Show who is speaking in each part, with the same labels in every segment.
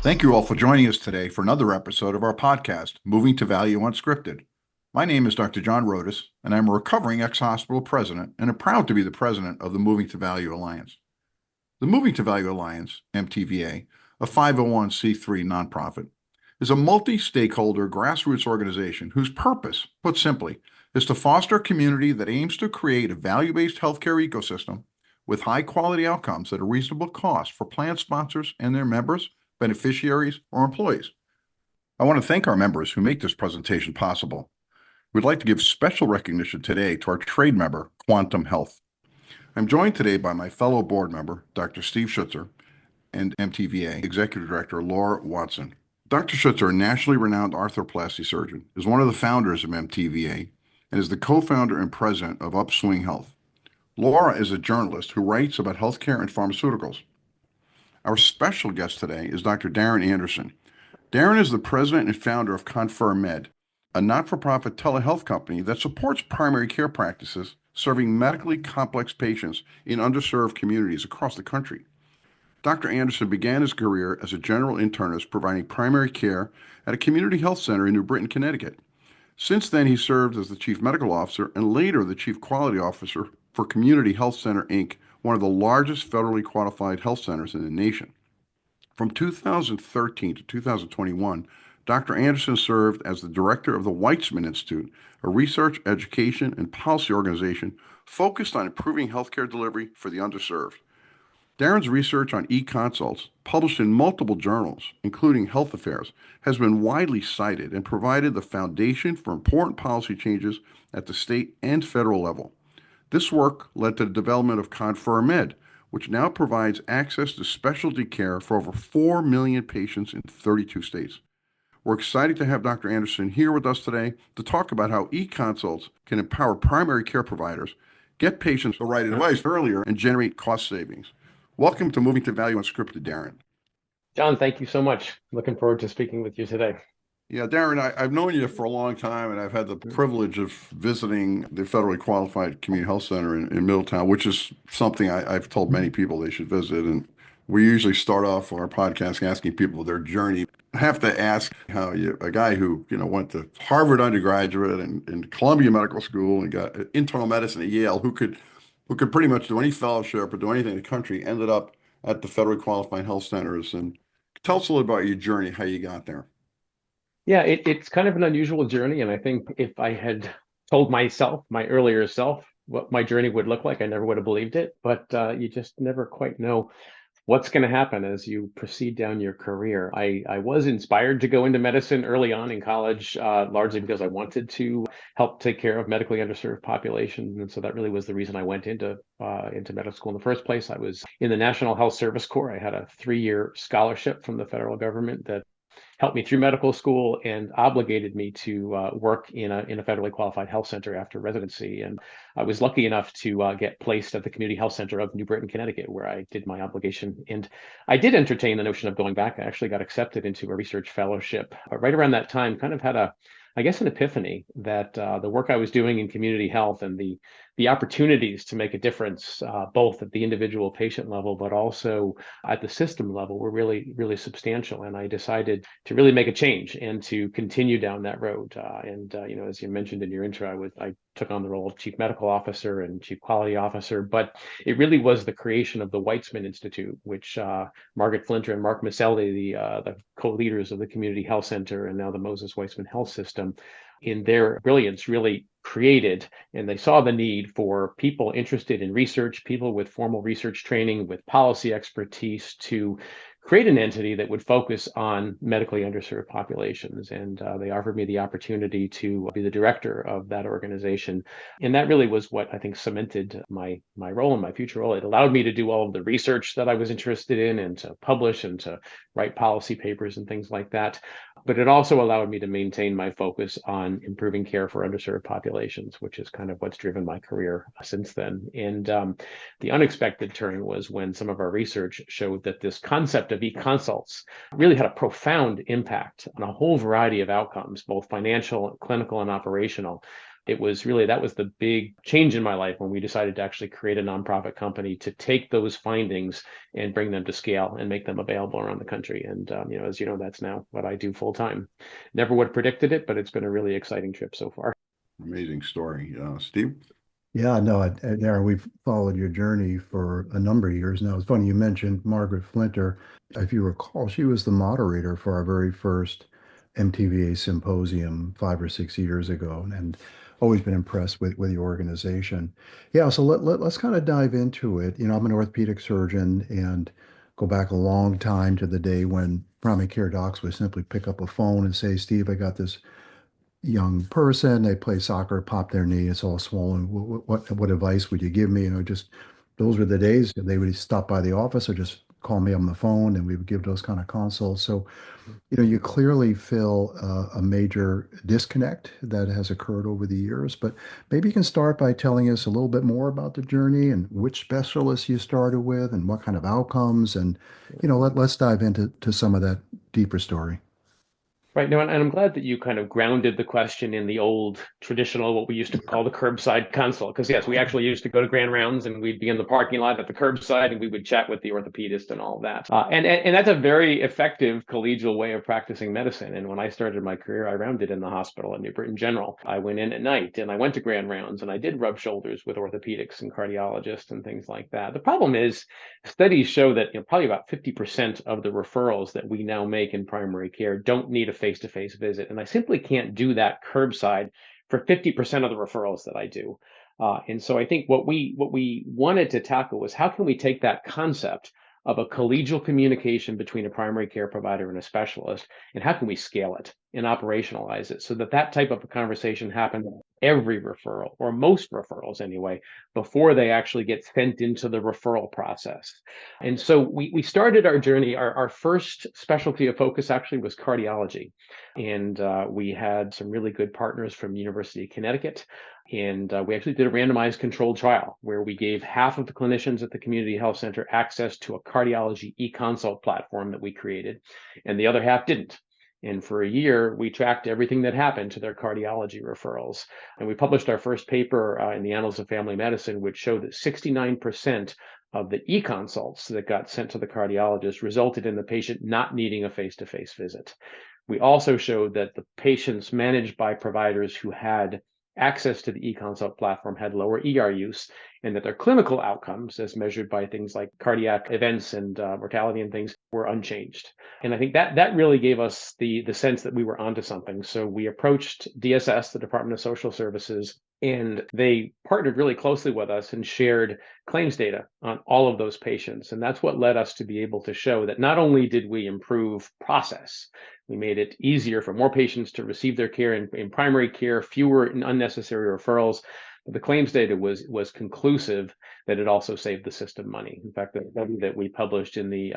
Speaker 1: Thank you all for joining us today for another episode of our podcast, Moving to Value Unscripted. My name is Dr. John Rodas, and I'm a recovering ex-hospital president and am proud to be the president of the Moving to Value Alliance. The Moving to Value Alliance, MTVA, a 501c3 nonprofit, is a multi-stakeholder grassroots organization whose purpose, put simply, is to foster a community that aims to create a value-based healthcare ecosystem with high-quality outcomes at a reasonable cost for plan sponsors and their members, beneficiaries, or employees. I want to thank our members who make this presentation possible. We'd like to give special recognition today to our trade member, Quantum Health. I'm joined today by my fellow board member, Dr. Steve Schutzer, and MTVA Executive Director Laura Watson. Dr. Schutzer, a nationally renowned arthroplasty surgeon, is one of the founders of MTVA and is the co-founder and president of Upswing Health. Laura is a journalist who writes about healthcare and pharmaceuticals. Our special guest today is Dr. Darren Anderson. Darren is the president and founder of ConferMED, a not-for-profit telehealth company that supports primary care practices serving medically complex patients in underserved communities across the country. Dr. Anderson began his career as a general internist providing primary care at a community health center in New Britain, Connecticut. Since then, he served as the chief medical officer and later the chief quality officer for Community Health Center, Inc., one of the largest federally qualified health centers in the nation. From 2013 to 2021, Dr. Anderson served as the director of the Weizmann Institute, a research, education, and policy organization focused on improving healthcare delivery for the underserved. Darren's research on eConsults, published in multiple journals, including Health Affairs, has been widely cited and provided the foundation for important policy changes at the state and federal level. This work led to the development of ConferMED, which now provides access to specialty care for over 4 million patients in 32 states. We're excited to have Dr. Anderson here with us today to talk about how eConsults can empower primary care providers, get patients the right advice earlier, and generate cost savings. Welcome to Moving to Value Unscripted, Darren.
Speaker 2: John, thank you so much. Looking forward to speaking with you today.
Speaker 1: Yeah, Darren, I've known you for a long time, and I've had the privilege of visiting the federally qualified community health center in Middletown, which is something I've told many people they should visit. And we usually start off our podcast asking people their journey. I have to ask how a guy who went to Harvard undergraduate and Columbia Medical School and got internal medicine at Yale, who could pretty much do any fellowship or do anything in the country, ended up at the federally qualified health centers. And tell us a little about your journey, how you got there.
Speaker 2: Yeah, it's kind of an unusual journey. And I think if I had told myself, my earlier self, what my journey would look like, I never would have believed it. But you just never quite know what's going to happen as you proceed down your career. I was inspired to go into medicine early on in college, largely because I wanted to help take care of medically underserved populations. And so that really was the reason I went into medical school in the first place. I was in the National Health Service Corps. I had a 3-year scholarship from the federal government that helped me through medical school and obligated me to work in a federally qualified health center after residency. And I was lucky enough to get placed at the Community Health Center of New Britain, Connecticut, where I did my obligation. And I did entertain the notion of going back. I actually got accepted into a research fellowship. Right around that time, kind of had an epiphany that the work I was doing in community health and the opportunities to make a difference, both at the individual patient level, but also at the system level, were really, really substantial. And I decided to really make a change and to continue down that road. As you mentioned in your intro, I took on the role of chief medical officer and chief quality officer, but it really was the creation of the Weizmann Institute, which Margaret Flinter and Mark Maselli, the co-leaders of the Community Health Center and now the Moses Weizmann Health System, in their brilliance really created, and they saw the need for people interested in research, people with formal research training, with policy expertise, to create an entity that would focus on medically underserved populations. And they offered me the opportunity to be the director of that organization. And that really was what I think cemented my role and my future role. It allowed me to do all of the research that I was interested in and to publish and to write policy papers and things like that. But it also allowed me to maintain my focus on improving care for underserved populations, which is kind of what's driven my career since then. And the unexpected turn was when some of our research showed that this concept of eConsults really had a profound impact on a whole variety of outcomes, both financial, clinical, and operational, It was really, that was the big change in my life when we decided to actually create a nonprofit company to take those findings and bring them to scale and make them available around the country. And, as you know, that's now what I do full time. Never would have predicted it, but it's been a really exciting trip so far.
Speaker 1: Amazing story. Steve?
Speaker 3: Yeah, no, Darren, we've followed your journey for a number of years now. It's funny you mentioned Margaret Flinter. If you recall, she was the moderator for our very first MTVA symposium 5 or 6 years ago, and always been impressed with your organization. Yeah, so let's kind of dive into it. I'm an orthopedic surgeon and go back a long time to the day when primary care docs would simply pick up a phone and say, Steve, I got this young person, they play soccer, pop their knee, it's all swollen. What advice would you give me? Just those were the days they would stop by the office or just call me on the phone and we would give those kind of consults. So, you clearly feel a major disconnect that has occurred over the years, but maybe you can start by telling us a little bit more about the journey and which specialists you started with and what kind of outcomes. And, let's dive into some of that deeper story.
Speaker 2: Right. No, and I'm glad that you kind of grounded the question in the old traditional, what we used to call the curbside consult. Because yes, we actually used to go to grand rounds and we'd be in the parking lot at the curbside and we would chat with the orthopedist and all of that. And that's a very effective collegial way of practicing medicine. And when I started my career, I rounded in the hospital at New Britain General. I went in at night and I went to grand rounds and I did rub shoulders with orthopedics and cardiologists and things like that. The problem is studies show that probably about 50% of the referrals that we now make in primary care don't need a face-to-face visit. And I simply can't do that curbside for 50% of the referrals that I do. And so I think what we wanted to tackle was how can we take that concept of a collegial communication between a primary care provider and a specialist, and how can we scale it and operationalize it so that that type of a conversation happens every referral, or most referrals anyway, before they actually get sent into the referral process. And so we started our journey. Our first specialty of focus actually was cardiology. And we had some really good partners from University of Connecticut. And we actually did a randomized controlled trial where we gave half of the clinicians at the community health center access to a cardiology eConsult platform that we created, and the other half didn't. And for a year, we tracked everything that happened to their cardiology referrals. And we published our first paper in the Annals of Family Medicine, which showed that 69% of the eConsults that got sent to the cardiologist resulted in the patient not needing a face-to-face visit. We also showed that the patients managed by providers who had access to the eConsult platform had lower ER use, and that their clinical outcomes, as measured by things like cardiac events and mortality and things, were unchanged. And I think that really gave us the sense that we were onto something. So we approached DSS, the Department of Social Services, and they partnered really closely with us and shared claims data on all of those patients. And that's what led us to be able to show that not only did we improve process, we made it easier for more patients to receive their care in primary care, fewer unnecessary referrals. But the claims data was conclusive that it also saved the system money. In fact, the study that we published in the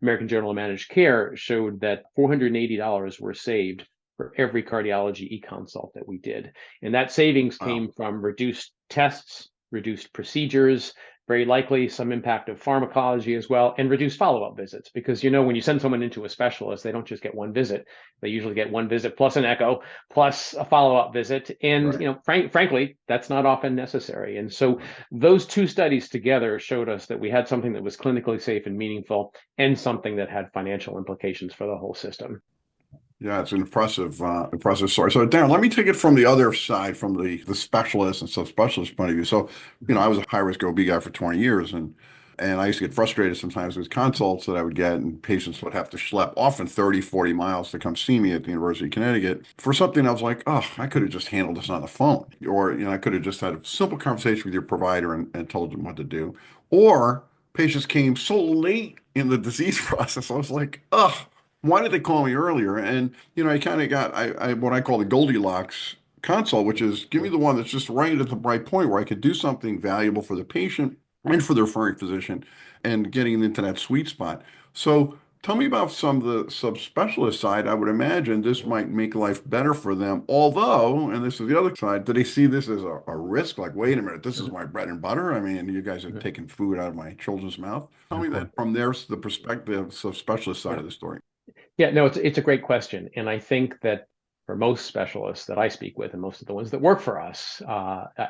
Speaker 2: American Journal of Managed Care showed that $480 were saved for every cardiology eConsult that we did. And that savings came from reduced tests, reduced procedures, very likely some impact of pharmacology as well, and reduced follow-up visits. Because, when you send someone into a specialist, they don't just get one visit. They usually get one visit plus an echo, plus a follow-up visit. And, right. Frankly, that's not often necessary. And so those two studies together showed us that we had something that was clinically safe and meaningful, and something that had financial implications for the whole system.
Speaker 1: Yeah, it's an impressive story. So, Darren, let me take it from the other side, from the specialist and subspecialist point of view. So, I was a high-risk OB guy for 20 years, and I used to get frustrated sometimes with consults that I would get, and patients would have to schlep often 30, 40 miles to come see me at the University of Connecticut for something I was like, oh, I could have just handled this on the phone. Or, I could have just had a simple conversation with your provider and told them what to do. Or patients came so late in the disease process, I was like, oh, why did they call me earlier? And, I kind of got I what I call the Goldilocks consult, which is give me the one that's just right at the right point where I could do something valuable for the patient and for the referring physician and getting into that sweet spot. So tell me about some of the subspecialist side. I would imagine this might make life better for them. Although, and this is the other side, do they see this as a risk? Like, wait a minute, this is my bread and butter. I mean, you guys are taking food out of my children's mouth. Tell me that from the perspective of subspecialist side of the story.
Speaker 2: Yeah, no, it's a great question. And I think that for most specialists that I speak with and most of the ones that work for us.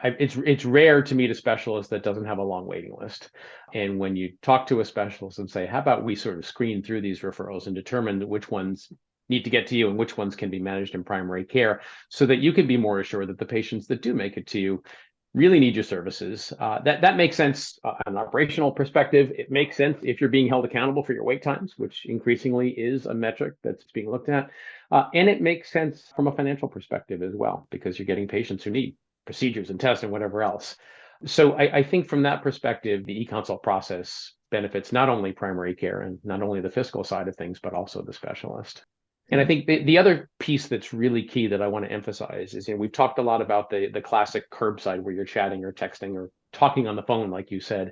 Speaker 2: It's rare to meet a specialist that doesn't have a long waiting list. And when you talk to a specialist and say, how about we sort of screen through these referrals and determine which ones need to get to you and which ones can be managed in primary care, so that you can be more assured that the patients that do make it to you really need your services. That makes sense on an operational perspective. It makes sense if you're being held accountable for your wait times, which increasingly is a metric that's being looked at. And it makes sense from a financial perspective as well, because you're getting patients who need procedures and tests and whatever else. So I think from that perspective, the eConsult process benefits not only primary care and not only the fiscal side of things, but also the specialist. And I think the other piece that's really key that I want to emphasize is, we've talked a lot about the classic curbside where you're chatting or texting or talking on the phone, like you said.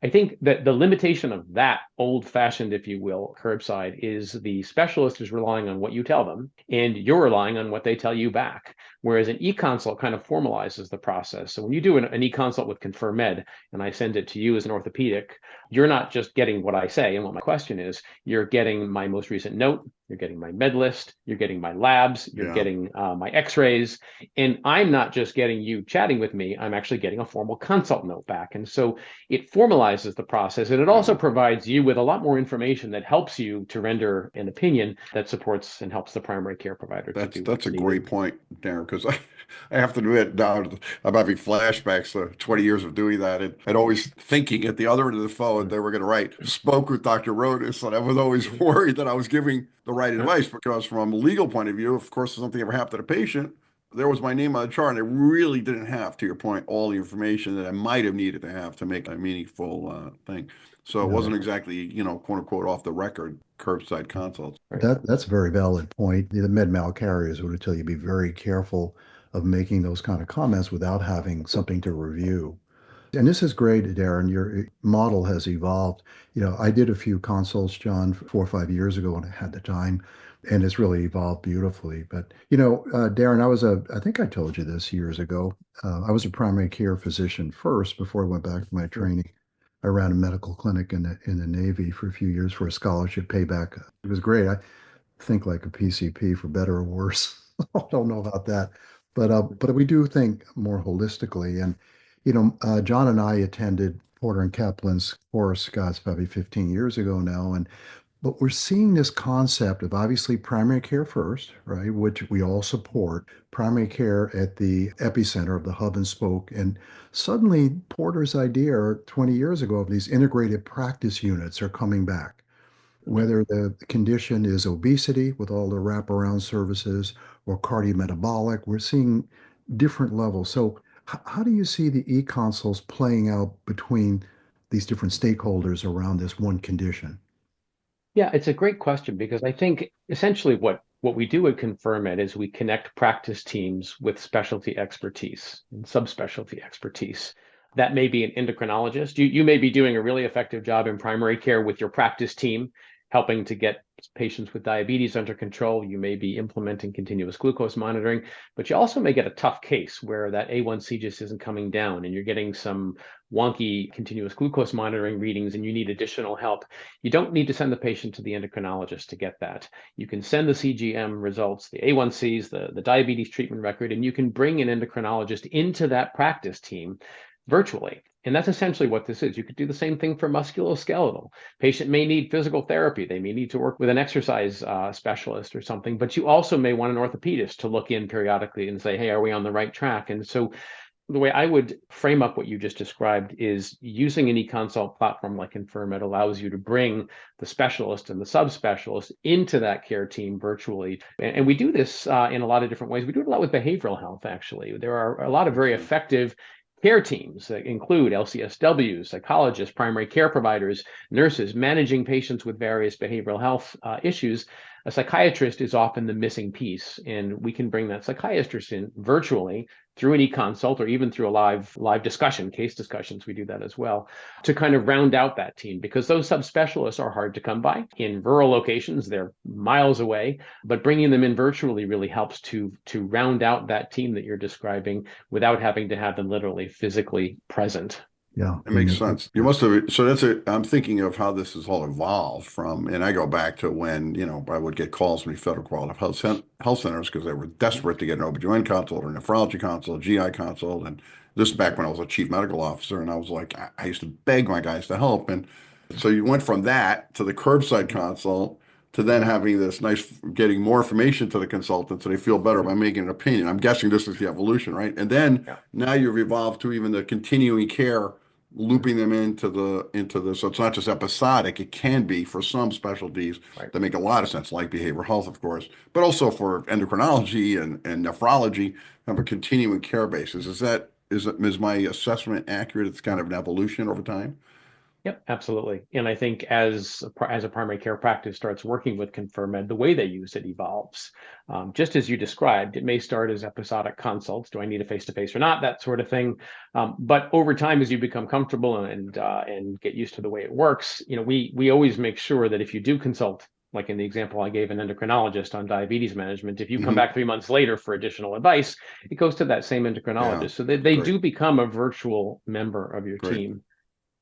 Speaker 2: I think that the limitation of that old-fashioned, if you will, curbside is the specialist is relying on what you tell them, and you're relying on what they tell you back. Whereas an eConsult kind of formalizes the process. So when you do an eConsult with ConferMED, and I send it to you as an orthopedic, you're not just getting what I say and what my question is, you're getting my most recent note, you're getting my med list, you're getting my labs, you're getting my x-rays, and I'm not just getting you chatting with me, I'm actually getting a formal consult note back. And so it formalizes the process, and it also provides you with a lot more information that helps you to render an opinion that supports and helps the primary care provider.
Speaker 1: That's a great point, Darren, because I have to admit now I'm having flashbacks to 20 years of doing that, and always thinking at the other end of the phone they were going to write, spoke with Dr. Rodas, and I was always worried that I was giving the right advice, because from a legal point of view, of course, if something ever happened to the patient, there was my name on the chart, and I really didn't have, to your point, all the information that I might have needed to have to make a meaningful thing. So it wasn't exactly, quote unquote, off the record curbside consults.
Speaker 3: That's a very valid point. The med mal carriers would tell you be very careful of making those kind of comments without having something to review. And this is great, Darren. Your model has evolved. I did a few consults, John, 4 or 5 years ago when I had the time, and it's really evolved beautifully. But, Darren, I think I told you this years ago. I was a primary care physician first before I went back to my training. I ran a medical clinic in the Navy for a few years for a scholarship payback. It was great. I think like a PCP for better or worse. I don't know about that, but we do think more holistically. And John and I attended Porter and Kaplan's course, God's probably 15 years ago now, but we're seeing this concept of obviously primary care first, right, which we all support, primary care at the epicenter of the hub and spoke. And suddenly Porter's idea 20 years ago of these integrated practice units are coming back. Whether the condition is obesity with all the wraparound services or cardiometabolic, we're seeing different levels. So how do you see the e-consults playing out between these different stakeholders around this one condition?
Speaker 2: Yeah, it's a great question, because I think essentially what we do at ConferMED is we connect practice teams with specialty expertise and subspecialty expertise. That may be an endocrinologist. You may be doing a really effective job in primary care with your practice team, helping to get patients with diabetes under control. You may be implementing continuous glucose monitoring, but you also may get a tough case where that A1C just isn't coming down and you're getting some wonky continuous glucose monitoring readings and you need additional help. You don't need to send the patient to the endocrinologist to get that. You can send the CGM results, the A1Cs, the diabetes treatment record, and you can bring an endocrinologist into that practice team virtually. And that's essentially what this is. You could do the same thing for musculoskeletal. Patient may need physical therapy. They may need to work with an exercise specialist or something, but you also may want an orthopedist to look in periodically and say, hey, are we on the right track? And so the way I would frame up what you just described is using an eConsult platform like ConferMED allows you to bring the specialist and the subspecialist into that care team virtually. And we do this in a lot of different ways. We do it a lot with behavioral health, actually. There are a lot of very effective care teams that include LCSWs, psychologists, primary care providers, nurses, managing patients with various behavioral health issues. A psychiatrist is often the missing piece, and we can bring that psychiatrist in virtually through an eConsult or even through a live discussion, case discussions. We do that as well to kind of round out that team, because those subspecialists are hard to come by in rural locations. They're miles away, but bringing them in virtually really helps to round out that team that you're describing without having to have them literally physically present.
Speaker 3: Yeah.
Speaker 1: It makes sense. You must have, so I'm thinking of how this has all evolved from, and I go back to when, I would get calls from the Federal Quality of Health Centers because they were desperate to get an OB/GYN consult or nephrology consult, GI consult. And this is back when I was a chief medical officer, and I was like, I used to beg my guys to help. And so you went from that to the curbside consult to then having this nice, getting more information to the consultant so they feel better by making an opinion. I'm guessing this is the evolution, right? And then
Speaker 2: Yeah.
Speaker 1: now you've evolved to even the continuing care, looping them into the so it's not just episodic. It can be for some specialties
Speaker 2: Right.
Speaker 1: that make a lot of sense, like behavioral health, of course, but also for endocrinology and nephrology, have a continuing care basis. Is my assessment accurate? It's kind of an evolution over time.
Speaker 2: Yep, absolutely. And I think as a primary care practice starts working with ConferMED, the way they use it evolves. Just as you described, it may start as episodic consults. Do I need a face-to-face or not? That sort of thing. But over time, as you become comfortable and get used to the way it works, we always make sure that if you do consult, like in the example I gave an endocrinologist on diabetes management, if you come
Speaker 1: Hmm.
Speaker 2: back 3 months later for additional advice, it goes to that same
Speaker 1: Yeah,
Speaker 2: endocrinologist. So they
Speaker 1: great,
Speaker 2: do become a virtual member of your
Speaker 1: great,
Speaker 2: team.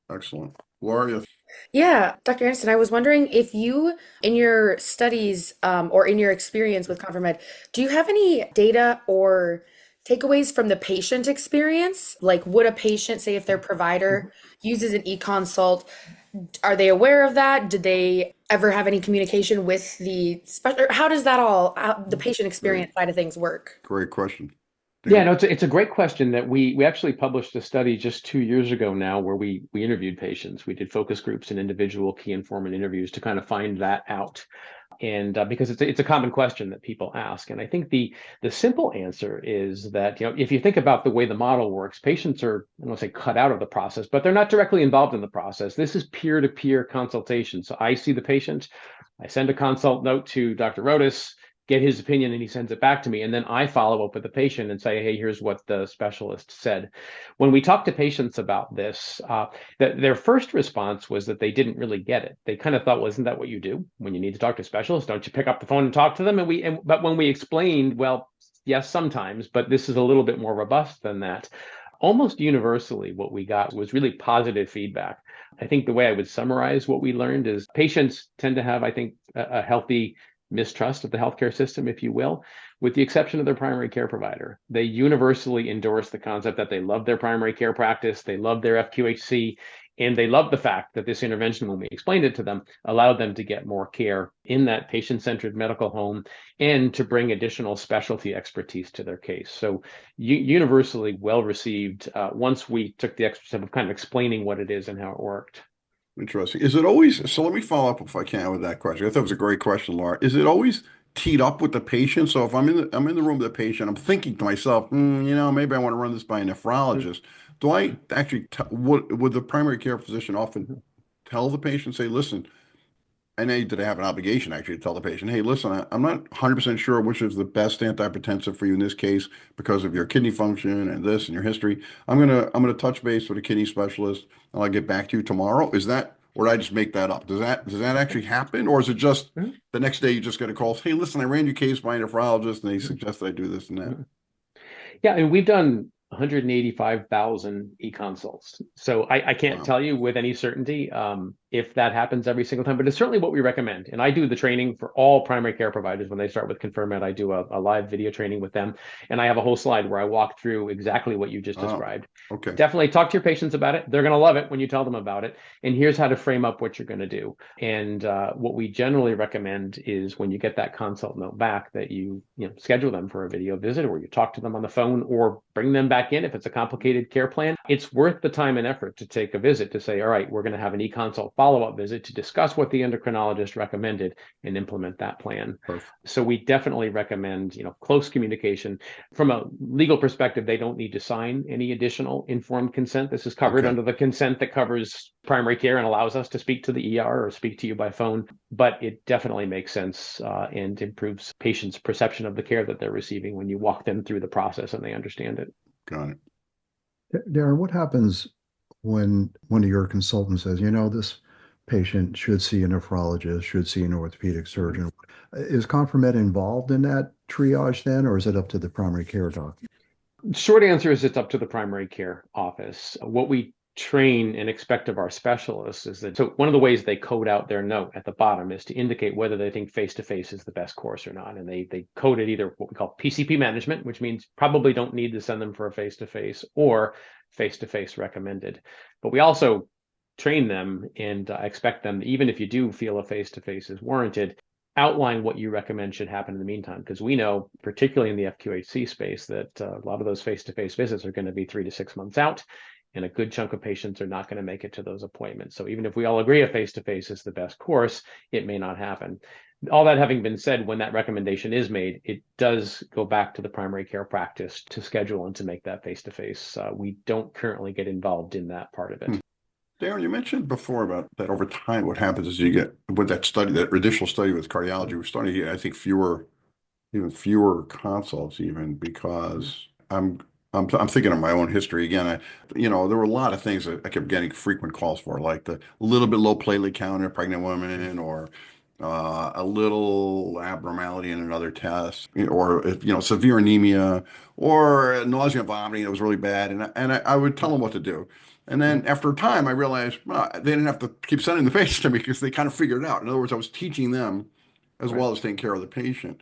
Speaker 1: excellent. Laura, yes.
Speaker 4: Yeah, Dr. Anderson, I was wondering if you, in your studies or in your experience with ConferMed, do you have any data or takeaways from the patient experience? Like, would a patient, say, if their provider uses an eConsult, are they aware of that? Did they ever have any communication with the special? How does that all, the patient
Speaker 1: Great,
Speaker 4: experience side of things work?
Speaker 1: great question.
Speaker 2: Yeah,
Speaker 1: Dan?
Speaker 2: no, it's a great question that we actually published a study just 2 years ago now where we interviewed patients. We did focus groups and individual key informant interviews to kind of find that out. And because it's a common question that people ask. And I think the simple answer is that, if you think about the way the model works, patients are, I don't want to say cut out of the process, but they're not directly involved in the process. This is peer-to-peer consultation. So I see the patient, I send a consult note to Dr. Rodas, get his opinion, and he sends it back to me. And then I follow up with the patient and say, hey, here's what the specialist said. When we talk to patients about this, their first response was that they didn't really get it. They kind of thought, well, isn't that what you do when you need to talk to a specialist? Don't you pick up the phone and talk to them? But when we explained, well, yes, sometimes, but this is a little bit more robust than that. Almost universally, what we got was really positive feedback. I think the way I would summarize what we learned is patients tend to have, I think, a healthy mistrust of the healthcare system, if you will, with the exception of their primary care provider. They universally endorse the concept that they love their primary care practice, they love their FQHC, and they love the fact that this intervention, when we explained it to them, allowed them to get more care in that patient-centered medical home and to bring additional specialty expertise to their case. So universally well received once we took the extra step of kind of explaining what it is and how it worked.
Speaker 1: Interesting. Is it always, so let me follow up if I can with that question. I thought it was a great question, Laura. Is it always teed up with the patient? So if I'm in the room with the patient, I'm thinking to myself, maybe I want to run this by a nephrologist. Do I actually, would the primary care physician often tell the patient, say, listen, and do they have an obligation actually to tell the patient, hey, listen, I'm not 100% sure which is the best antihypertensive for you in this case because of your kidney function and this and your history. I'm gonna touch base with a kidney specialist and I'll get back to you tomorrow. Is that, or did I just make that up? Does that actually happen, or is it just
Speaker 2: Mhm.
Speaker 1: the next day you just get a call? Hey, listen, I ran your case by a nephrologist and they suggested I do this and that.
Speaker 2: Mhm. Yeah, and we've done 185,000 e-consults. So I can't
Speaker 1: Wow.
Speaker 2: tell you with any certainty if that happens every single time, but it's certainly what we recommend. And I do the training for all primary care providers when they start with ConferMED. I do a live video training with them, and I have a whole slide where I walk through exactly what you just
Speaker 1: Oh,
Speaker 2: described.
Speaker 1: okay.
Speaker 2: Definitely talk to your patients about it. They're going to love it when you tell them about it. And here's how to frame up what you're going to do. And what we generally recommend is when you get that consult note back that you schedule them for a video visit, or you talk to them on the phone, or bring them back in if it's a complicated care plan. It's worth the time and effort to take a visit to say, all right, we're going to have an eConsult follow-up visit to discuss what the endocrinologist recommended and implement that plan.
Speaker 1: Perfect.
Speaker 2: So we definitely recommend, close communication. From a legal perspective, they don't need to sign any additional informed consent. This is covered
Speaker 1: Okay.
Speaker 2: under the consent that covers primary care and allows us to speak to the ER or speak to you by phone. But it definitely makes sense and improves patients' perception of the care that they're receiving when you walk them through the process and they understand it.
Speaker 1: Got it.
Speaker 3: Darren, what happens when one of your consultants says, this patient should see a nephrologist, should see an orthopedic surgeon? Is ConferMed involved in that triage then, or is it up to the primary care doc?
Speaker 2: Short answer is it's up to the primary care office. What we train and expect of our specialists is that, so one of the ways they code out their note at the bottom is to indicate whether they think face-to-face is the best course or not. And they code it either what we call PCP management, which means probably don't need to send them for a face-to-face, or face-to-face recommended. But we also train them and expect them, even if you do feel a face-to-face is warranted, outline what you recommend should happen in the meantime, because we know, particularly in the FQHC space, that a lot of those face-to-face visits are going to be 3 to 6 months out, and a good chunk of patients are not going to make it to those appointments. So even if we all agree a face-to-face is the best course, it may not happen. All that having been said, when that recommendation is made, it does go back to the primary care practice to schedule and to make that face-to-face. We don't currently get involved in that part of it.
Speaker 1: Darren, you mentioned before about that over time, what happens is you get with that study, that additional study with cardiology, we're starting to get, I think, even fewer consults, even because I'm thinking of my own history again. There were a lot of things that I kept getting frequent calls for, like the little bit low platelet count in a pregnant woman, or a little abnormality in another test, or severe anemia, or nausea and vomiting. It was really bad, and I would tell them what to do. And then after a time, I realized, well, they didn't have to keep sending the patient to me because they kind of figured it out. In other words, I was teaching them as well as taking care of the patient.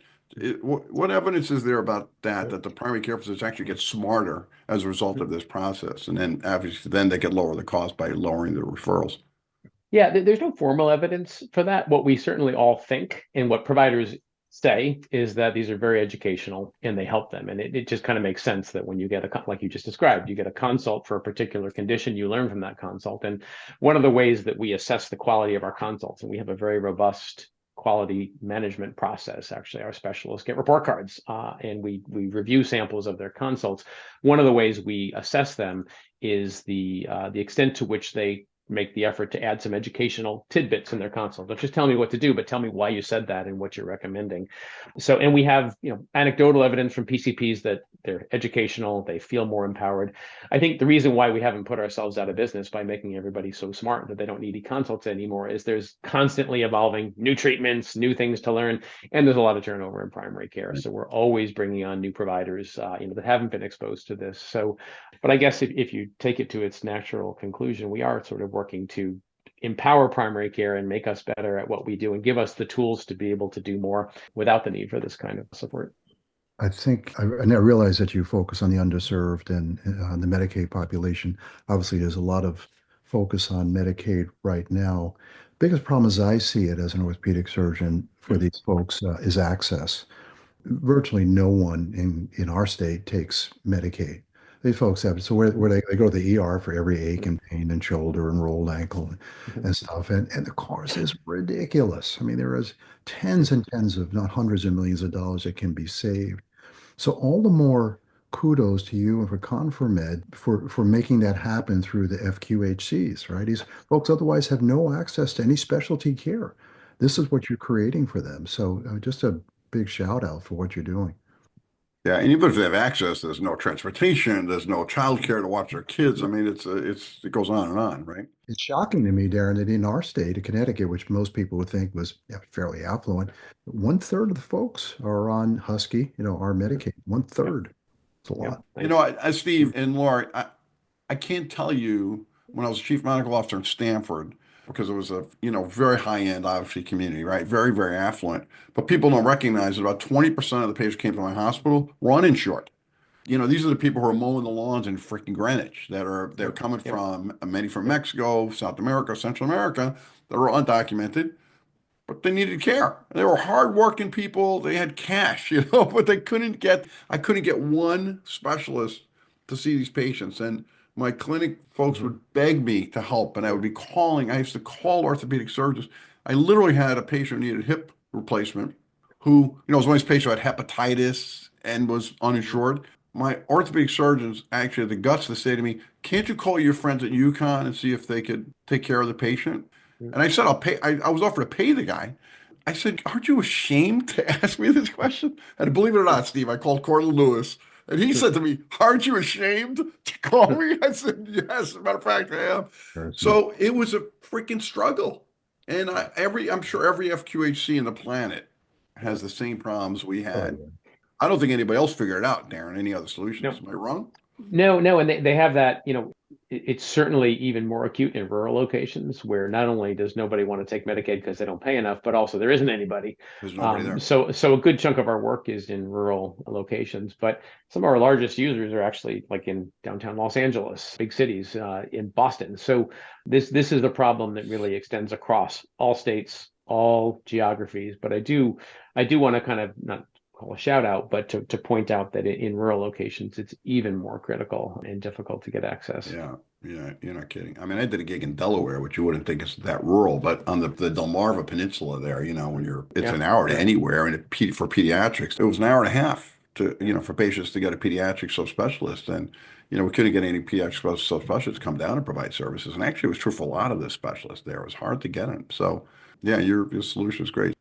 Speaker 1: What evidence is there about that the primary care physicians actually get smarter as a result of this process? And then obviously then they could lower the cost by lowering the referrals.
Speaker 2: Yeah, there's no formal evidence for that. What we certainly all think and what providers say is that these are very educational and they help them. And it just kind of makes sense that when you get like you just described, you get a consult for a particular condition, you learn from that consult. And one of the ways that we assess the quality of our consults, and we have a very robust quality management process. Actually, our specialists get report cards and we review samples of their consults. One of the ways we assess them is the extent to which they make the effort to add some educational tidbits in their consult. Don't just tell me what to do, but tell me why you said that and what you're recommending. So, and we have, anecdotal evidence from PCPs that they're educational, they feel more empowered. I think the reason why we haven't put ourselves out of business by making everybody so smart that they don't need eConsults anymore is there's constantly evolving new treatments, new things to learn, and there's a lot of turnover in primary care. So we're always bringing on new providers, that haven't been exposed to this. So, but I guess if you take it to its natural conclusion, we are sort of working to empower primary care and make us better at what we do and give us the tools to be able to do more without the need for this kind of support.
Speaker 3: I think, and I realize that you focus on the underserved and on the Medicaid population. Obviously, there's a lot of focus on Medicaid right now. Biggest problem as I see it as an orthopedic surgeon for these folks is access. Virtually no one in our state takes Medicaid. These folks have, so where they go to the ER for every ache and pain and shoulder and rolled ankle and stuff. And the cost is ridiculous. I mean, there is tens and tens of, not hundreds of millions of dollars that can be saved. So all the more kudos to you and for ConferMED for making that happen through the FQHCs, right? These folks otherwise have no access to any specialty care. This is what you're creating for them. So just a big shout out for what you're doing.
Speaker 1: Yeah, and even if they have access, there's no transportation, there's no childcare to watch their kids. I mean, it goes on, right?
Speaker 3: It's shocking to me, Darren, that in our state of Connecticut, which most people would think was fairly affluent, 1/3 of the folks are on Husky, our Medicaid. 1/3. It's a lot.
Speaker 1: Steve and Laura, I can't tell you when I was chief medical officer in Stanford, because it was a very high end, obviously, community, right? Very, very affluent. But people don't recognize that about 20% of the patients came to my hospital were uninsured. These are the people who are mowing the lawns in freaking Greenwich they're coming from many from Mexico, South America, Central America, that were undocumented, but they needed care. They were hardworking people. They had cash, but I couldn't get one specialist to see these patients. And my clinic folks would beg me to help, and I used to call orthopedic surgeons. I literally had a patient who needed hip replacement who, was one of these patients who had hepatitis and was uninsured. My orthopedic surgeons actually had the guts to say to me, can't you call your friends at UConn and see if they could take care of the patient? And I said, I'll pay. I was offered to pay the guy. I said, aren't you ashamed to ask me this question? And believe it or not, Steve, I called Cortland Lewis, and he said to me, aren't you ashamed to call me? I said, yes, as a matter of fact, I am.
Speaker 3: Sure.
Speaker 1: So it was a freaking struggle. And I'm sure every FQHC in the planet has the same problems we had. I don't think anybody else figured it out, Darren. Any other solutions?
Speaker 2: No.
Speaker 1: Am I wrong?
Speaker 2: No, and they have that, it's certainly even more acute in rural locations where not only does nobody want to take Medicaid because they don't pay enough, but also there isn't anybody.
Speaker 1: There's nobody there.
Speaker 2: So a good chunk of our work is in rural locations, but some of our largest users are actually like in downtown Los Angeles, big cities, in Boston. So this is a problem that really extends across all states, all geographies. But I do want to kind of not call a shout out, but to point out that in rural locations, it's even more critical and difficult to get access.
Speaker 1: Yeah, you're not kidding. I mean, I did a gig in Delaware, which you wouldn't think is that rural, but on the Delmarva Peninsula there, it's an hour to anywhere, and for pediatrics, it was an hour and a half to, for patients to get a pediatric subspecialist, and we couldn't get any pediatric subspecialists to come down and provide services, and actually, it was true for a lot of the specialists there. It was hard to get them. So, yeah, your solution is great.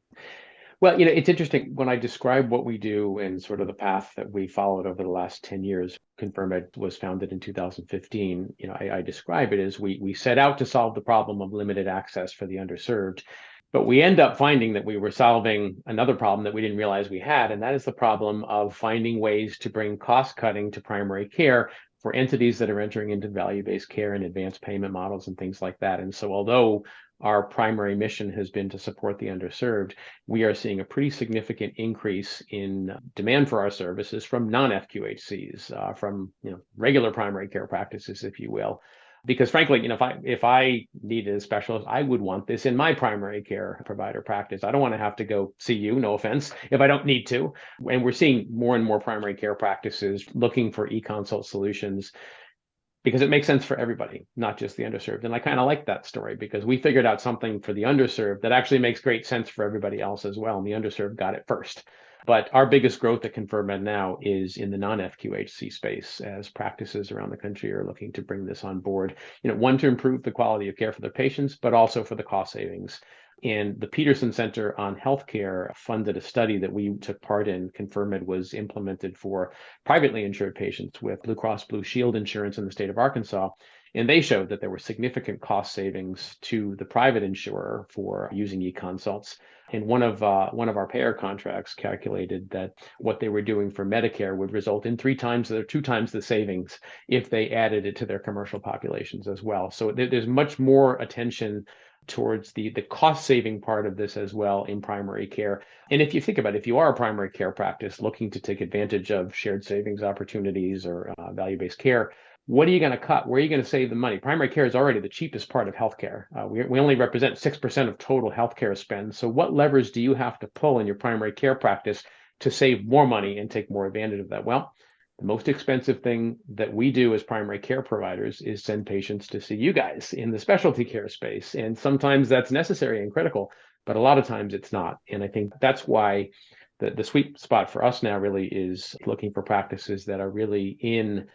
Speaker 2: Well, it's interesting when I describe what we do and sort of the path that we followed over the last 10 years. ConferMED was founded in 2015. I describe it as we set out to solve the problem of limited access for the underserved, but we end up finding that we were solving another problem that we didn't realize we had, and that is the problem of finding ways to bring cost cutting to primary care for entities that are entering into value-based care and advanced payment models and things like that. And so although our primary mission has been to support the underserved, we are seeing a pretty significant increase in demand for our services from non-FQHCs, from regular primary care practices, if you will. Because frankly, if I needed a specialist, I would want this in my primary care provider practice. I don't want to have to go see you, no offense, if I don't need to. And we're seeing more and more primary care practices looking for eConsult solutions because it makes sense for everybody, not just the underserved. And I kind of like that story because we figured out something for the underserved that actually makes great sense for everybody else as well. And the underserved got it first. But our biggest growth at ConferMED now is in the non-FQHC space as practices around the country are looking to bring this on board. One, to improve the quality of care for their patients, but also for the cost savings. And the Peterson Center on Healthcare funded a study that we took part in. ConferMED was implemented for privately insured patients with Blue Cross Blue Shield insurance in the state of Arkansas. And they showed that there were significant cost savings to the private insurer for using eConsults. And one of our payer contracts calculated that what they were doing for Medicare would result in 2 times the savings if they added it to their commercial populations as well. So there's much more attention towards the cost saving part of this as well in primary care. And if you think about it, if you are a primary care practice looking to take advantage of shared savings opportunities or value-based care, what are you going to cut? Where are you going to save the money? Primary care is already the cheapest part of healthcare. We only represent 6% of total healthcare spend. So what levers do you have to pull in your primary care practice to save more money and take more advantage of that? Well, the most expensive thing that we do as primary care providers is send patients to see you guys in the specialty care space. And sometimes that's necessary and critical, but a lot of times it's not. And I think that's why the sweet spot for us now really is looking for practices that are really in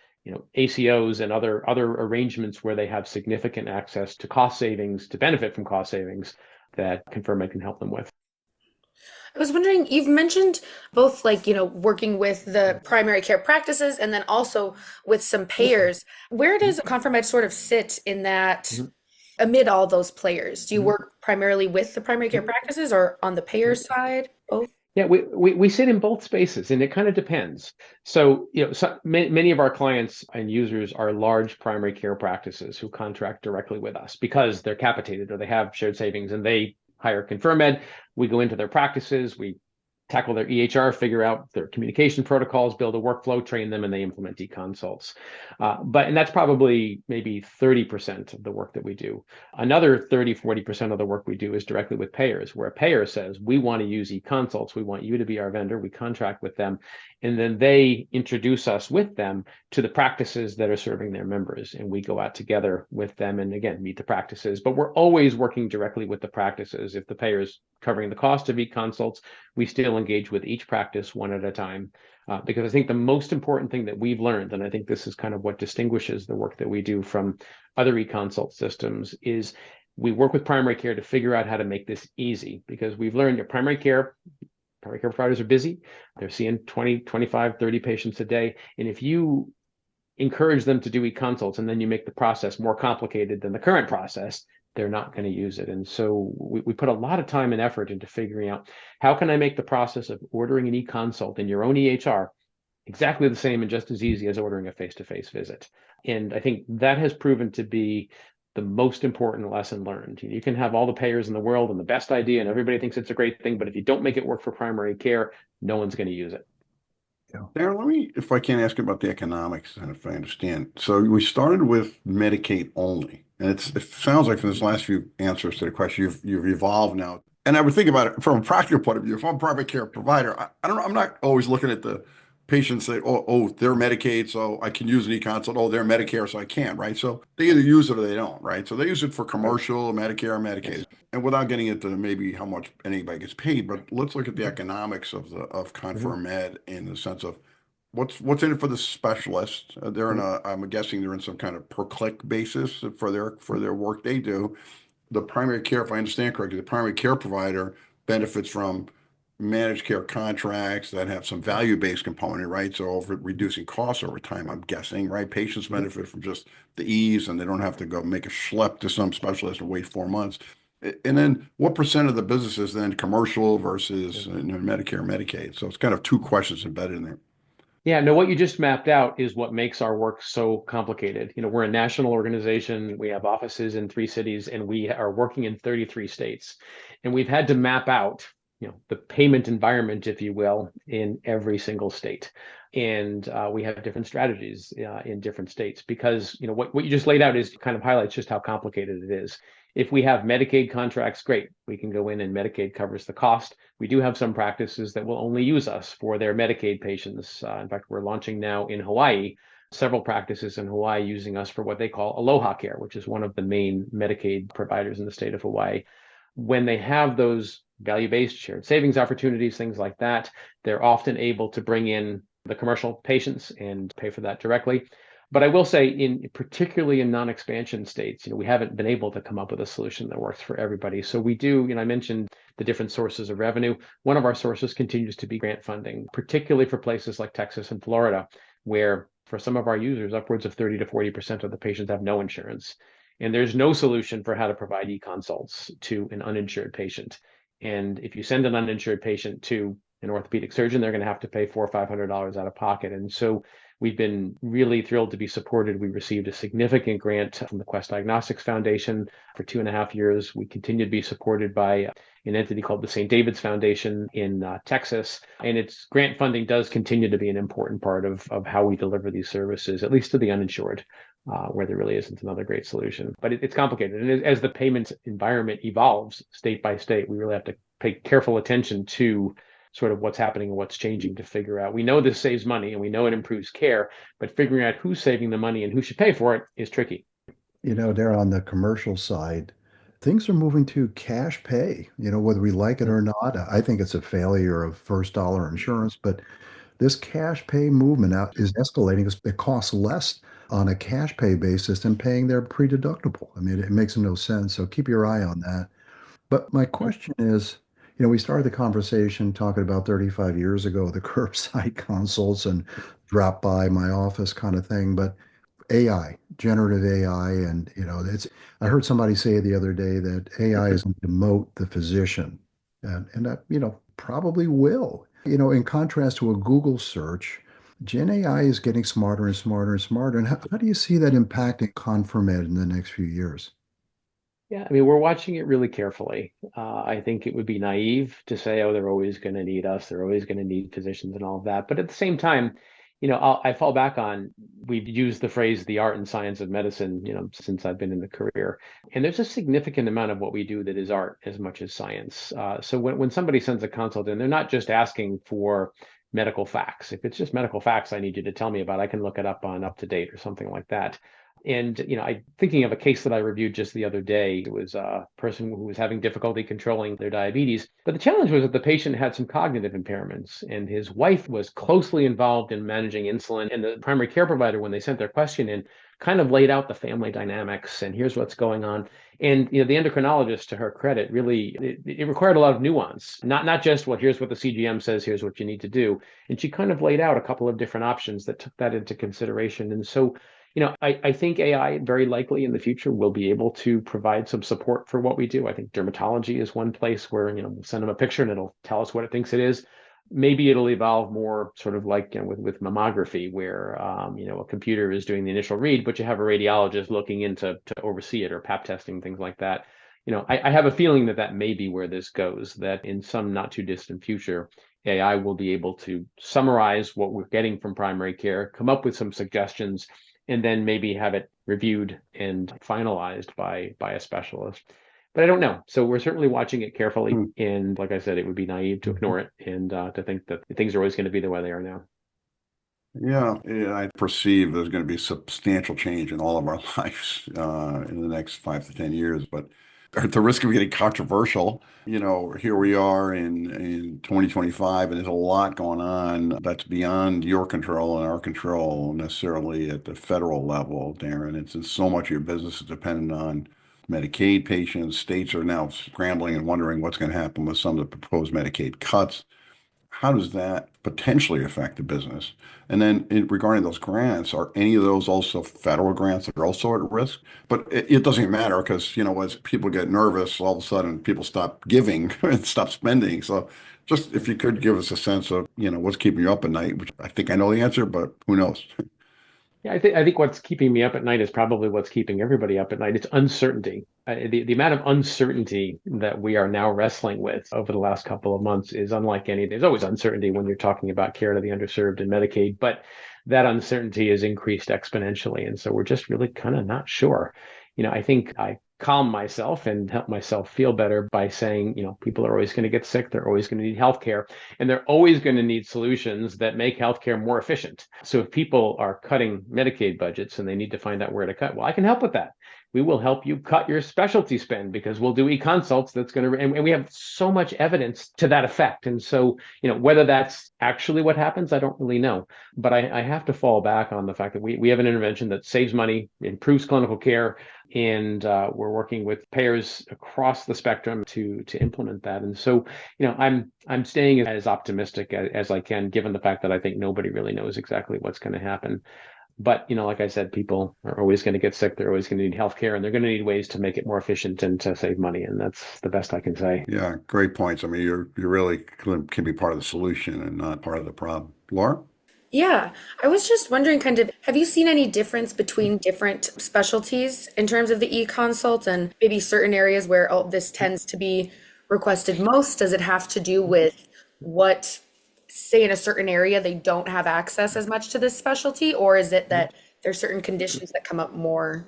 Speaker 2: ACOs and other arrangements where they have significant access to cost savings, to benefit from cost savings that ConferMED can help them with.
Speaker 4: I was wondering, you've mentioned both working with the primary care practices and then also with some payers. Where does ConferMED sort of sit in that amid all those players? Do you work primarily with the primary care practices or on the payer side? Both?
Speaker 2: Yeah, we sit in both spaces, and it kind of depends. So, many of our clients and users are large primary care practices who contract directly with us because they're capitated or they have shared savings, and they hire ConferMED. We go into their practices, we tackle their EHR, figure out their communication protocols, build a workflow, train them, and they implement eConsults. And that's probably maybe 30% of the work that we do. Another 40% of the work we do is directly with payers, where a payer says, we want to use eConsults, we want you to be our vendor, we contract with them, and then they introduce us with them to the practices that are serving their members. And we go out together with them and again, meet the practices, but we're always working directly with the practices. If the payer's covering the cost of eConsults, we still engage with each practice one at a time. Because I think the most important thing that we've learned, and I think this is kind of what distinguishes the work that we do from other eConsult systems, is we work with primary care to figure out how to make this easy. Because we've learned that primary care providers are busy. They're seeing 20, 25, 30 patients a day. And if you encourage them to do eConsults and then you make the process more complicated than the current process, they're not going to use it. And so we put a lot of time and effort into figuring out how can I make the process of ordering an eConsult in your own EHR exactly the same and just as easy as ordering a face-to-face visit. And I think that has proven to be the most important lesson learned. You can have all the payers in the world and the best idea, and everybody thinks it's a great thing, but if you don't make it work for primary care, no one's going to use it.
Speaker 1: Darren, let me, if I can ask about the economics, and if I understand. So we started with Medicaid only, and it sounds like from this last few answers to the question, you've evolved now. And I would think about it from a practical point of view. If I'm a private care provider, I don't know, I'm not always looking at the patients say, oh, they're Medicaid, so I can use an eConsult. Oh, they're Medicare, so I can't, right? So they either use it or they don't, right? So they use it for commercial, Medicare, Medicaid.
Speaker 2: Yes.
Speaker 1: And without getting into maybe how much anybody gets paid, but let's look at the economics of ConferMED in the sense of what's in it for the specialist. They're in I'm guessing they're in some kind of per click basis for their work they do. The primary care, if I understand correctly, the primary care provider benefits from managed care contracts that have some value-based component, right? So over reducing costs over time, I'm guessing, right? Patients benefit from just the ease and they don't have to go make a schlep to some specialist and wait 4 months. And then what percent of the business is then commercial versus Medicare, Medicaid? So it's kind of two questions embedded in there.
Speaker 2: Yeah, no, what you just mapped out is what makes our work so complicated. We're a national organization. We have offices in 3 cities, and we are working in 33 states. And we've had to map out, the payment environment, if you will, in every single state. And we have different strategies in different states because, what you just laid out is kind of highlights just how complicated it is. If we have Medicaid contracts, great. We can go in and Medicaid covers the cost. We do have some practices that will only use us for their Medicaid patients. In fact, we're launching now in Hawaii, several practices in Hawaii using us for what they call Aloha Care, which is one of the main Medicaid providers in the state of Hawaii. When they have those value-based shared savings opportunities, things like that, they're often able to bring in the commercial patients and pay for that directly. But I will say, particularly in non-expansion states, we haven't been able to come up with a solution that works for everybody. So we do, I mentioned the different sources of revenue. One of our sources continues to be grant funding, particularly for places like Texas and Florida, where for some of our users, upwards of 30 to 40% of the patients have no insurance. And there's no solution for how to provide eConsults to an uninsured patient. And if you send an uninsured patient to an orthopedic surgeon, they're going to have to pay $400 or $500 out of pocket. And so we've been really thrilled to be supported. We received a significant grant from the Quest Diagnostics Foundation for 2.5 years. We continue to be supported by an entity called the St. David's Foundation in Texas. And its grant funding does continue to be an important part of how we deliver these services, at least to the uninsured, where there really isn't another great solution. But it's complicated. And as the payment environment evolves state by state, we really have to pay careful attention to sort of what's happening and what's changing to figure out. We know this saves money and we know it improves care, but figuring out who's saving the money and who should pay for it is tricky.
Speaker 3: There on the commercial side, things are moving to cash pay, whether we like it or not. I think it's a failure of first dollar insurance, but this cash pay movement out is escalating. It costs less on a cash pay basis than paying their pre-deductible. I mean, it makes no sense. So keep your eye on that. But my question is, we started the conversation talking about 35 years ago, the curbside consults and drop by my office kind of thing. But AI, generative AI, and I heard somebody say the other day that AI is going to demote the physician, and that probably will. In contrast to a Google search, Gen AI is getting smarter and smarter and smarter. And how do you see that impacting ConferMed in the next few years?
Speaker 2: Yeah, I mean, we're watching it really carefully. I think it would be naive to say, oh, they're always going to need us. They're always going to need physicians and all of that. But at the same time, I fall back on, we've used the phrase the art and science of medicine, since I've been in the career. And there's a significant amount of what we do that is art as much as science. So when somebody sends a consult in, they're not just asking for medical facts. If it's just medical facts I need you to tell me about, I can look it up on UpToDate or something like that. And, I thinking of a case that I reviewed just the other day. It was a person who was having difficulty controlling their diabetes. But the challenge was that the patient had some cognitive impairments, and his wife was closely involved in managing insulin. And the primary care provider, when they sent their question in, kind of laid out the family dynamics and here's what's going on. And, the endocrinologist, to her credit, really, it required a lot of nuance, not just, well, here's what the CGM says, here's what you need to do. And she kind of laid out a couple of different options that took that into consideration. And so, I think AI very likely in the future will be able to provide some support for what we do. I think dermatology is one place where, we'll send them a picture and it'll tell us what it thinks it is. maybe it'll evolve more sort of like with mammography, where a computer is doing the initial read, but you have a radiologist looking in to oversee it, or pap testing, things like that. I have a feeling that may be where this goes, that in some not too distant future, AI will be able to summarize what we're getting from primary care, come up with some suggestions, and then maybe have it reviewed and finalized by a specialist. But I don't know. So we're certainly watching it carefully. And like I said, it would be naive to ignore it and to think that things are always going to be the way they are now.
Speaker 1: Yeah, I perceive there's going to be substantial change in all of our lives in the next 5 to 10 years. But at the risk of getting controversial, here we are in 2025, and there's a lot going on that's beyond your control and our control necessarily at the federal level, Darren. It's so much of your business is dependent on Medicaid patients. States are now scrambling and wondering what's going to happen with some of the proposed Medicaid cuts. How does that potentially affect the business? And then regarding those grants, are any of those also federal grants that are also at risk? But it doesn't matter because, as people get nervous, all of a sudden people stop giving and stop spending. So just if you could give us a sense of, what's keeping you up at night, which I think I know the answer, but who knows?
Speaker 2: Yeah, I think what's keeping me up at night is probably what's keeping everybody up at night. It's uncertainty. The amount of uncertainty that we are now wrestling with over the last couple of months is unlike any. There's always uncertainty when you're talking about care to the underserved and Medicaid, but that uncertainty has increased exponentially, and so we're just really kind of not sure. I think I calm myself and help myself feel better by saying, people are always going to get sick. They're always going to need healthcare, and they're always going to need solutions that make healthcare more efficient. So if people are cutting Medicaid budgets and they need to find out where to cut, well, I can help with that. We will help you cut your specialty spend because we'll do eConsults that's going to, and we have so much evidence to that effect. And so, whether that's actually what happens, I don't really know. But I have to fall back on the fact that we have an intervention that saves money, improves clinical care, and we're working with payers across the spectrum to implement that. And so, I'm staying as optimistic as I can, given the fact that I think nobody really knows exactly what's going to happen. But, like I said, people are always going to get sick. They're always going to need healthcare, and they're going to need ways to make it more efficient and to save money. And that's the best I can say.
Speaker 1: Yeah, great points. I mean, you really can be part of the solution and not part of the problem. Laura?
Speaker 4: Yeah, I was just wondering have you seen any difference between different specialties in terms of the e-consult and maybe certain areas where this tends to be requested most? Does it have to do with what, say in a certain area, they don't have access as much to this specialty, or is it that there's certain conditions that come up more?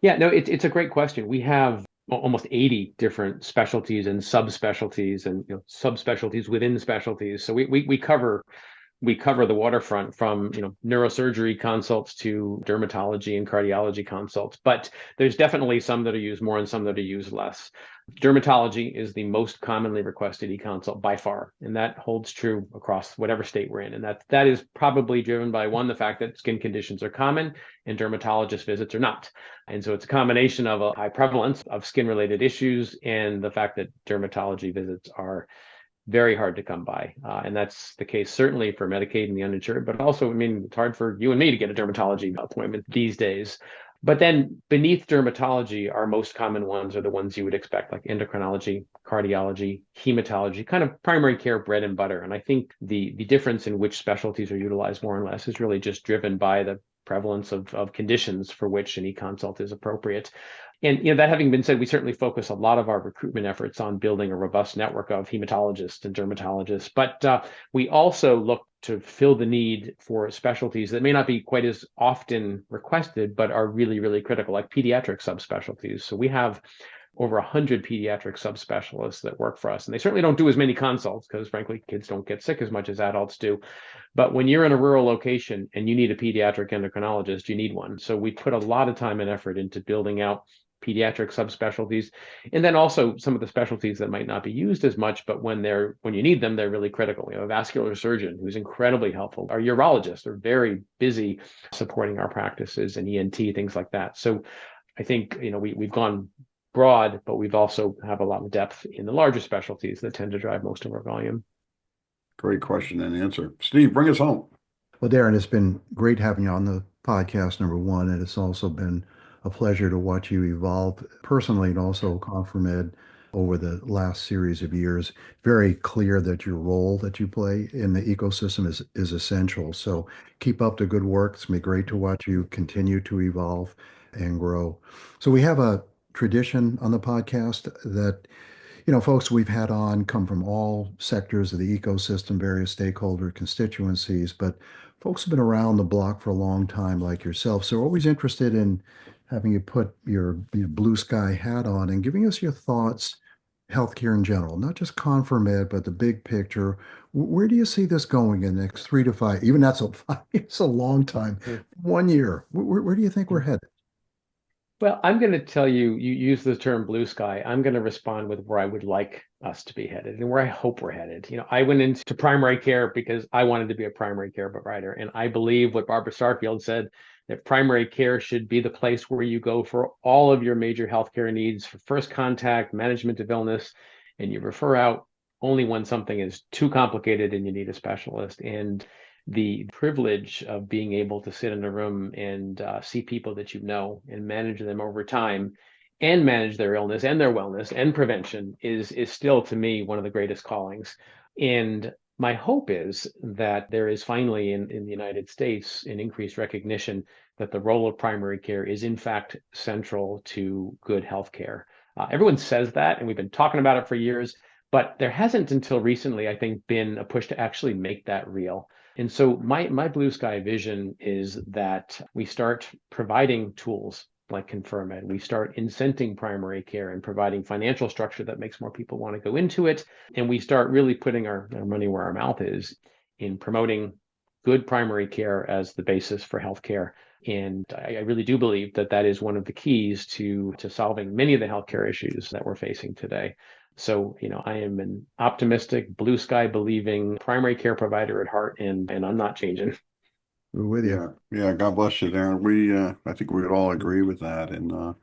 Speaker 2: Yeah, no, it's a great question. We have almost 80 different specialties and subspecialties and subspecialties within specialties. So we cover the waterfront from neurosurgery consults to dermatology and cardiology consults, but there's definitely some that are used more and some that are used less. Dermatology is the most commonly requested e-consult by far, and that holds true across whatever state we're in. And that is probably driven by, one, the fact that skin conditions are common and dermatologist visits are not. And so it's a combination of a high prevalence of skin-related issues and the fact that dermatology visits are very hard to come by. And that's the case certainly for Medicaid and the uninsured, but also, it's hard for you and me to get a dermatology appointment these days. But then beneath dermatology, our most common ones are the ones you would expect, like endocrinology, cardiology, hematology, kind of primary care bread and butter. And I think the difference in which specialties are utilized more and less is really just driven by the prevalence of conditions for which an e-consult is appropriate. And that having been said, we certainly focus a lot of our recruitment efforts on building a robust network of hematologists and dermatologists. But we also look to fill the need for specialties that may not be quite as often requested, but are really, really critical, like pediatric subspecialties. So we have over 100 pediatric subspecialists that work for us. And they certainly don't do as many consults because, frankly, kids don't get sick as much as adults do. But when you're in a rural location and you need a pediatric endocrinologist, you need one. So we put a lot of time and effort into building out pediatric subspecialties, and then also some of the specialties that might not be used as much, but when you need them, they're really critical. A vascular surgeon who's incredibly helpful. Our urologists are very busy supporting our practices, and ENT, things like that. So I think we've gone broad, but we've also have a lot of depth in the larger specialties that tend to drive most of our volume.
Speaker 1: Great question and answer. Steve, bring us home.
Speaker 3: Well, Darren, it's been great having you on the podcast, number one, and it's also been a pleasure to watch you evolve personally and also ConferMED over the last series of years. Very clear that your role that you play in the ecosystem is essential. So keep up the good work. It's been great to watch you continue to evolve and grow. So we have a tradition on the podcast that folks we've had on come from all sectors of the ecosystem, various stakeholder constituencies, but folks have been around the block for a long time, like yourself. So we're always interested in having you put your blue sky hat on and giving us your thoughts, healthcare in general, not just ConferMED, but the big picture. Where do you see this going in the next 3 to 5? Even that's a 5 years, a long time.
Speaker 2: Mm.
Speaker 3: 1 year. Where do you think we're headed?
Speaker 2: Well, I'm going to tell you, you use the term blue sky. I'm going to respond with where I would like us to be headed and where I hope we're headed. I went into primary care because I wanted to be a primary care provider. And I believe what Barbara Starfield said, that primary care should be the place where you go for all of your major healthcare needs, for first contact, management of illness, and you refer out only when something is too complicated and you need a specialist. And the privilege of being able to sit in a room and see people that you know and manage them over time and manage their illness and their wellness and prevention is still, to me, one of the greatest callings. And my hope is that there is finally in the United States an increased recognition that the role of primary care is in fact central to good healthcare. Everyone says that, and we've been talking about it for years, but there hasn't until recently, I think, been a push to actually make that real. And so my blue sky vision is that we start providing tools like ConferMED. We start incenting primary care and providing financial structure that makes more people want to go into it. And we start really putting our money where our mouth is in promoting good primary care as the basis for healthcare. And I really do believe that that is one of the keys to solving many of the healthcare issues that we're facing today. So, I am an optimistic, blue sky believing primary care provider at heart, and I'm not changing.
Speaker 3: We're with you.
Speaker 1: Yeah. God bless you, Darren. I think we would all agree with that. And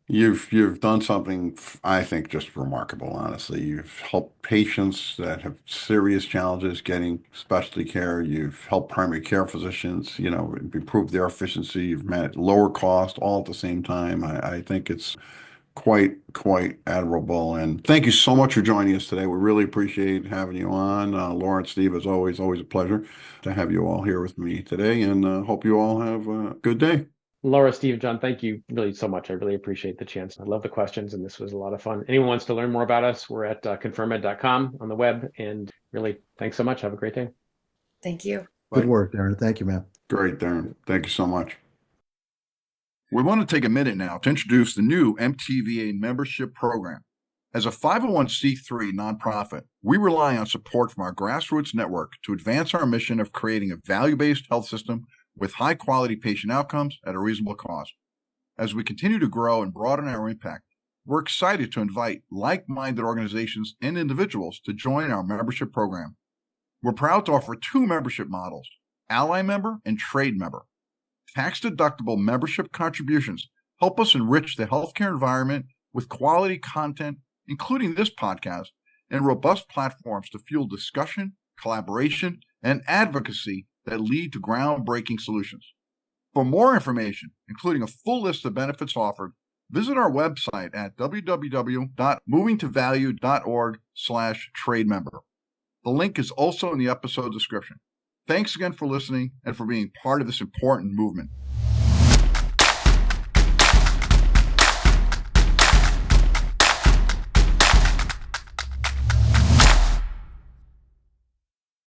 Speaker 1: you've done something, I think, just remarkable, honestly. You've helped patients that have serious challenges getting specialty care. You've helped primary care physicians, improve their efficiency. You've managed lower cost all at the same time. I think it's quite admirable. And thank you so much for joining us today. We really appreciate having you on. Laura and Steve, as always a pleasure to have you all here with me today, and hope you all have a good day.
Speaker 2: Laura, Steve, John, thank you really so much. I really appreciate the chance. I love the questions, and this was a lot of fun. Anyone wants to learn more about us, we're at ConferMED.com on the web. And really, thanks so much. Have a great day.
Speaker 4: Thank you.
Speaker 3: Good work, Darren. Thank you, man.
Speaker 1: Great, Darren. Thank you so much. We want to take a minute now to introduce the new MTVA membership program. As a 501c3 nonprofit, we rely on support from our grassroots network to advance our mission of creating a value-based health system with high-quality patient outcomes at a reasonable cost. As we continue to grow and broaden our impact, we're excited to invite like-minded organizations and individuals to join our membership program. We're proud to offer 2 membership models, Ally Member and Trade Member. Tax-deductible membership contributions help us enrich the healthcare environment with quality content, including this podcast, and robust platforms to fuel discussion, collaboration, and advocacy that lead to groundbreaking solutions. For more information, including a full list of benefits offered, visit our website at www.movingtovalue.org/trade-member. The link is also in the episode description. Thanks again for listening and for being part of this important movement.